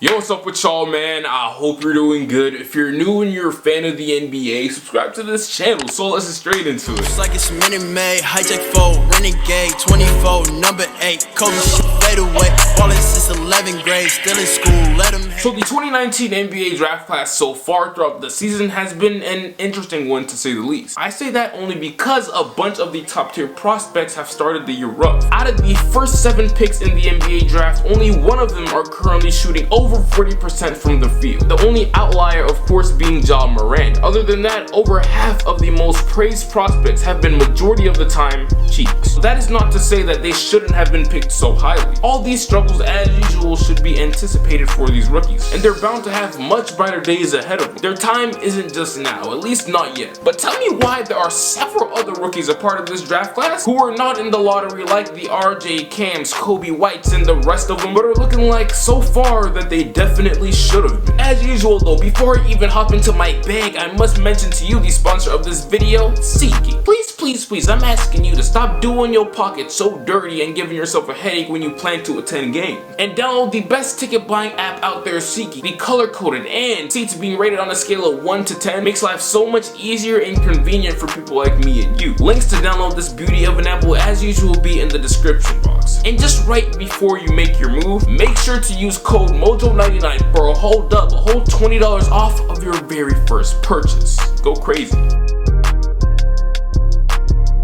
Yo, what's up with y'all, man? I hope you're doing good. If you're new and you're a fan of the NBA, subscribe to this channel. So let's get straight into it. It's like it's Minute Maid, hijack 4, renegade, 24, number 8, Kobe shit fade away. Ballin' since 11th grade, still in school, let him hate. So the 2019 NBA draft class so far throughout the season has been an interesting one to say the least. I say that only because a bunch of the top tier prospects have started the year rough. Out of the first 7 picks in the NBA draft, only one of them are currently shooting over 40% from the field. The only outlier, of course, being Ja Morant. Other than that, over half of the most praised prospects have been majority of the time cheats. That is not to say that they shouldn't have been picked so highly. All these struggles, as usual, should be anticipated for these rookies, and they're bound to have much brighter days ahead of them. Their time isn't just now, at least not yet. But tell me why there are several other rookies a part of this draft class who are not in the lottery, like the RJ Cams, Kobe Whites, and the rest of them, but are looking like so far that they definitely should have been. As usual though, before I even hop into my bag, I must mention to you the sponsor of this video, SeatGeek. Please, I'm asking you to stop doing your pocket so dirty and giving yourself a headache when you plan to attend games. And download the best ticket buying app out there, SeatGeek. The color coded and seats being rated on a scale of 1 to 10 makes life so much easier and convenient for people like me and you. Links to download this beauty of an app will as usual be in the description box. And just right before you make your move, make sure to use code Mojo99 for a whole $20 off of your very first purchase. Go crazy.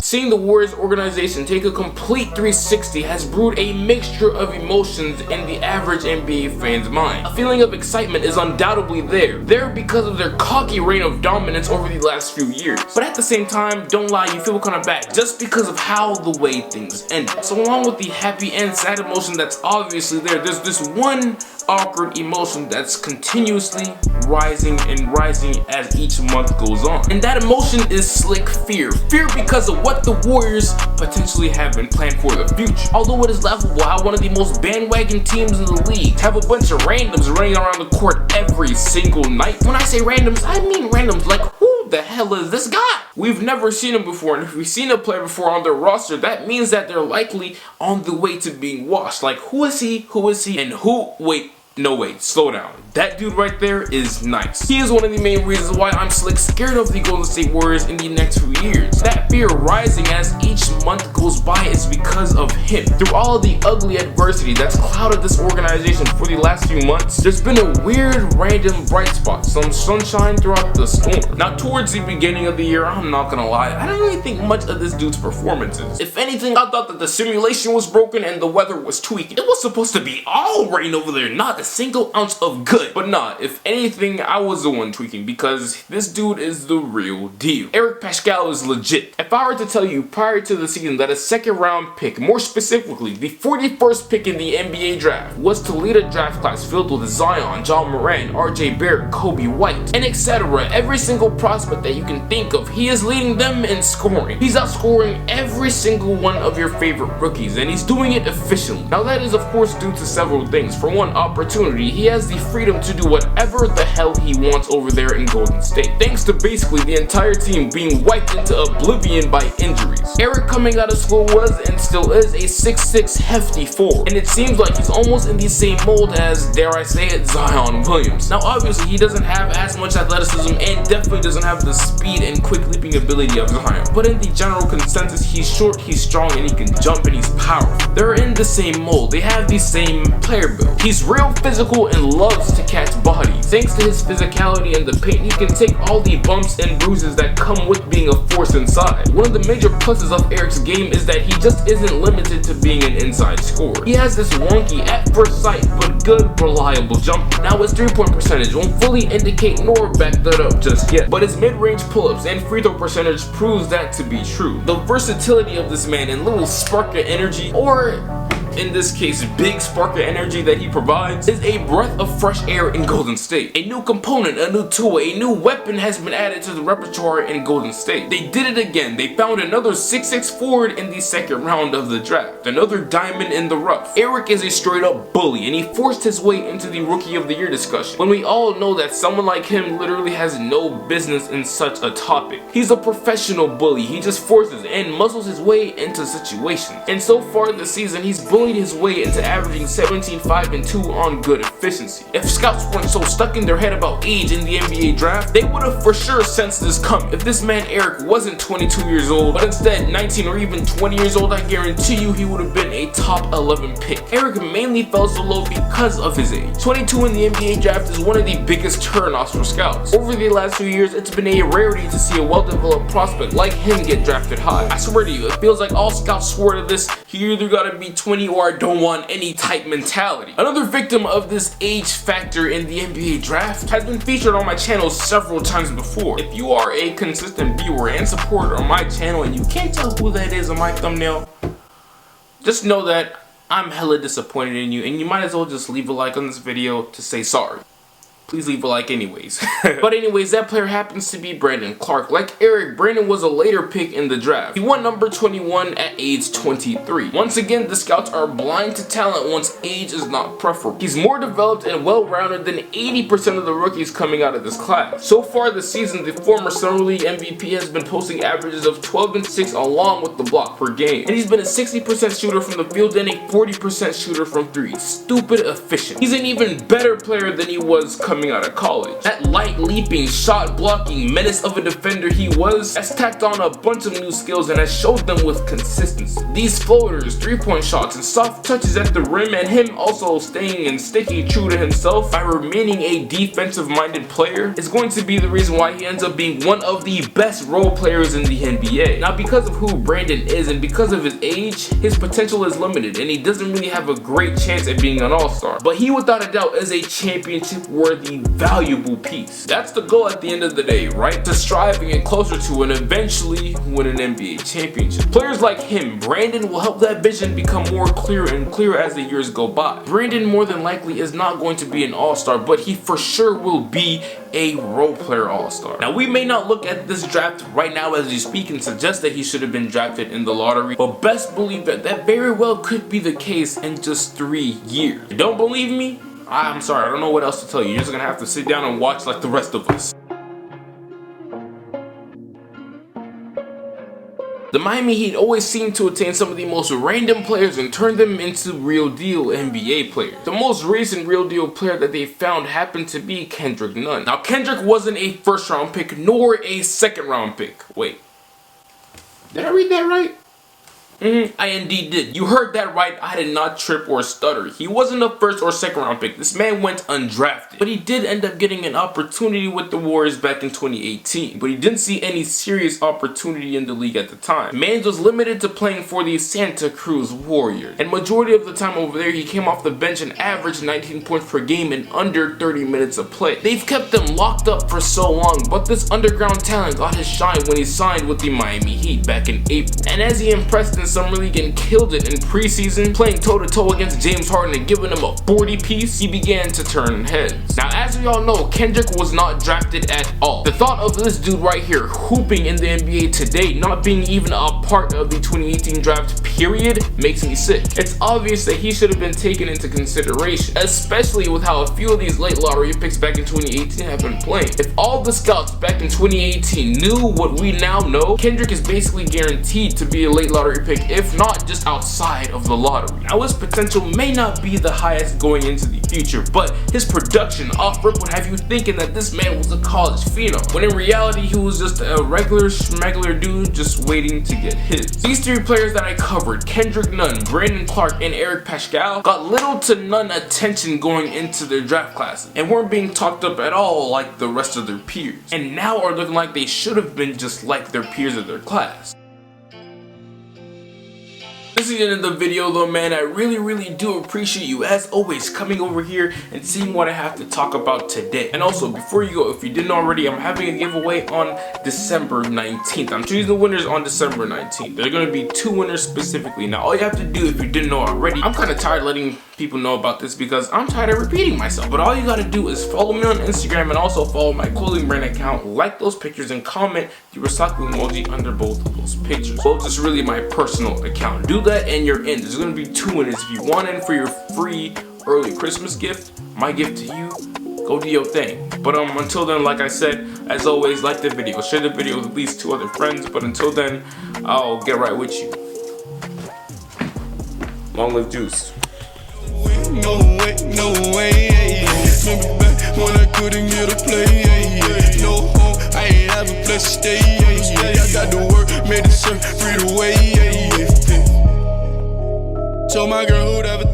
Seeing the Warriors organization take a complete 360 has brewed a mixture of emotions in the average NBA fan's mind. A feeling of excitement is undoubtedly there because of their cocky reign of dominance over the last few years. But at the same time, don't lie, you feel kind of bad just because of how the way things ended. So along with the happy and sad emotion that's obviously there's this one awkward emotion that's continuously rising and rising as each month goes on. And that emotion is slick fear. Fear because of what the Warriors potentially have been planned for the future. Although it is laughable how one of the most bandwagon teams in the league have a bunch of randoms running around the court every single night. When I say randoms, I mean randoms like, who the hell is this guy? We've never seen him before, and if we've seen a player before on their roster, that means that they're likely on the way to being washed. Like, who is he, and who, wait, slow down. That dude right there is nice. He is one of the main reasons why I'm slick scared of the Golden State Warriors in the next few years. That fear rising as each month goes by is because of him. Through all of the ugly adversity that's clouded this organization for the last few months, there's been a weird random bright spot, some sunshine throughout the storm. Now towards the beginning of the year, I'm not gonna lie, I don't really think much of this dude's performances. If anything, I thought that the simulation was broken and the weather was tweaking. It was supposed to be all rain over there, not a single ounce of good. But nah, if anything, I was the one tweaking because this dude is the real deal. Eric Paschall is legit. If I were to tell you prior to the season that a second round pick, more specifically the 41st pick in the NBA draft, was to lead a draft class filled with Zion, Ja Morant, RJ Barrett, Kobe White, and etc., every single prospect that you can think of, he is leading them in scoring. He's outscoring every single one of your favorite rookies, and he's doing it efficiently. Now that is of course due to several things. For one, opportunity. He has the freedom to do whatever the hell he wants over there in Golden State, thanks to basically the entire team being wiped into oblivion by injuries. Eric coming out of school was and still is a 6'6" hefty forward, and it seems like he's almost in the same mold as, dare I say it, Zion Williamson. Now obviously he doesn't have as much athleticism and definitely doesn't have the speed and quick leaping ability of Zion, but in the general consensus, he's short, he's strong, and he can jump, and he's powerful. They're in the same mold, they have the same player build. He's real physical and loves to catch bodies. Thanks to his physicality in the paint, he can take all the bumps and bruises that come with being a force inside. One of the major pluses of Eric's game is that he just isn't limited to being an inside scorer. He has this wonky, at first sight, but good, reliable jumper. Now his 3-point percentage won't fully indicate nor back that up just yet, but his mid-range pull-ups and free throw percentage proves that to be true. The versatility of this man and little spark of energy, or in this case big spark of energy that he provides, is a breath of fresh air in Golden State. A new component, a new tool, a new weapon has been added to the repertoire in Golden State. They did it again. They found another 6'6" forward in the second round of the draft. Another diamond in the rough. Eric is a straight up bully, and he forced his way into the Rookie of the Year discussion, when we all know that someone like him literally has no business in such a topic. He's a professional bully. He just forces and muscles his way into situations. And so far this season, he's bullying bullied his way into averaging 17, 5, and 2 on good efficiency. If scouts weren't so stuck in their head about age in the NBA draft, they would have for sure sensed this coming. If this man Eric wasn't 22 years old, but instead 19 or even 20 years old, I guarantee you he would have been a top 11 pick. Eric mainly fell so low because of his age. 22 in the NBA draft is one of the biggest turnoffs for scouts. Over the last few years, it's been a rarity to see a well-developed prospect like him get drafted high. I swear to you, it feels like all scouts swore to this, you either gotta be 20 or I don't want any type mentality. Another victim of this age factor in the NBA draft has been featured on my channel several times before. If you are a consistent viewer and supporter on my channel and you can't tell who that is on my thumbnail, just know that I'm hella disappointed in you, and you might as well just leave a like on this video to say sorry. Please leave a like anyways. But anyways, that player happens to be Brandon Clark. Like Eric, Brandon was a later pick in the draft. He won number 21 at age 23. Once again, the scouts are blind to talent once age is not preferable. He's more developed and well-rounded than 80% of the rookies coming out of this class. So far this season, the former Summer League MVP has been posting averages of 12 and 6 along with the block per game. And he's been a 60% shooter from the field and a 40% shooter from 3. Stupid efficient. He's an even better player than he was coming out of college. That light leaping, shot blocking menace of a defender he was has tacked on a bunch of new skills and has showed them with consistency. These floaters, 3-point shots, and soft touches at the rim, and him also staying and sticking true to himself by remaining a defensive-minded player is going to be the reason why he ends up being one of the best role players in the NBA. Now, because of who Brandon is and because of his age, his potential is limited and he doesn't really have a great chance at being an all-star. But he without a doubt is a championship-worthy valuable piece. That's the goal at the end of the day, right? To strive and get closer to and eventually win an NBA championship. Players like him, Brandon, will help that vision become more clear and clearer as the years go by. Brandon more than likely is not going to be an all-star, but he for sure will be a role player all-star. Now, we may not look at this draft right now as we speak and suggest that he should have been drafted in the lottery, but best believe that that very well could be the case in just 3 years. You don't believe me? I'm sorry, I don't know what else to tell you. You're just gonna have to sit down and watch like the rest of us. The Miami Heat always seem to attain some of the most random players and turn them into real deal NBA players. The most recent real deal player that they found happened to be Kendrick Nunn. Now, Kendrick wasn't a first round pick nor a second round pick. Wait, did I read that right? I indeed did. You heard that right. I did not trip or stutter. He wasn't a first or second round pick. This man went undrafted. But he did end up getting an opportunity with the Warriors back in 2018. But he didn't see any serious opportunity in the league at the time. Mans was limited to playing for the Santa Cruz Warriors. And majority of the time over there, he came off the bench and averaged 19 points per game in under 30 minutes of play. They've kept them locked up for so long, but this underground talent got his shine when he signed with the Miami Heat back in April. And as he impressed in Summer League and killed it in preseason, playing toe-to-toe against James Harden and giving him a 40-piece, he began to turn heads. Now, as we all know, Kendrick was not drafted at all. The thought of this dude right here hooping in the NBA today not being even a part of the 2018 draft period makes me sick. It's obvious that he should have been taken into consideration, especially with how a few of these late lottery picks back in 2018 have been playing. If all the scouts back in 2018 knew what we now know, Kendrick is basically guaranteed to be a late lottery pick, if not just outside of the lottery. Now, his potential may not be the highest going into the future, but his production off rip would have you thinking that this man was a college phenom, when in reality he was just a regular schmegular dude just waiting to get his. These 3 players that I covered, Kendrick Nunn, Brandon Clark, and Eric Paschall, got little to none attention going into their draft classes and weren't being talked up at all like the rest of their peers, and now are looking like they should have been just like their peers of their class. This is the end of the video though, man. I really do appreciate you as always coming over here and seeing what I have to talk about today. And also, before you go, if you didn't already, I'm having a giveaway on December 19th. I'm choosing the winners on December 19th. There are going to be 2 winners specifically. Now, all you have to do, if you didn't know already, I'm kind of tired letting people know about this because I'm tired of repeating myself. But all you gotta do is follow me on Instagram and also follow my clothing brand account, like those pictures, and comment the recycle emoji under both of those pictures. Well, just really my personal account. Do that and you're in. There's gonna be 2 winners. If you want in for your free early Christmas gift, my gift to you, go do your thing. But until then, like I said, as always, like the video, share the video with at least 2 other friends. But until then, I'll get right with you. Long live Juice. No way, no way, remember back when I couldn't get a play, no home, I ain't have a place to stay, I got to work, made it serve free to way, told my girl who'd ever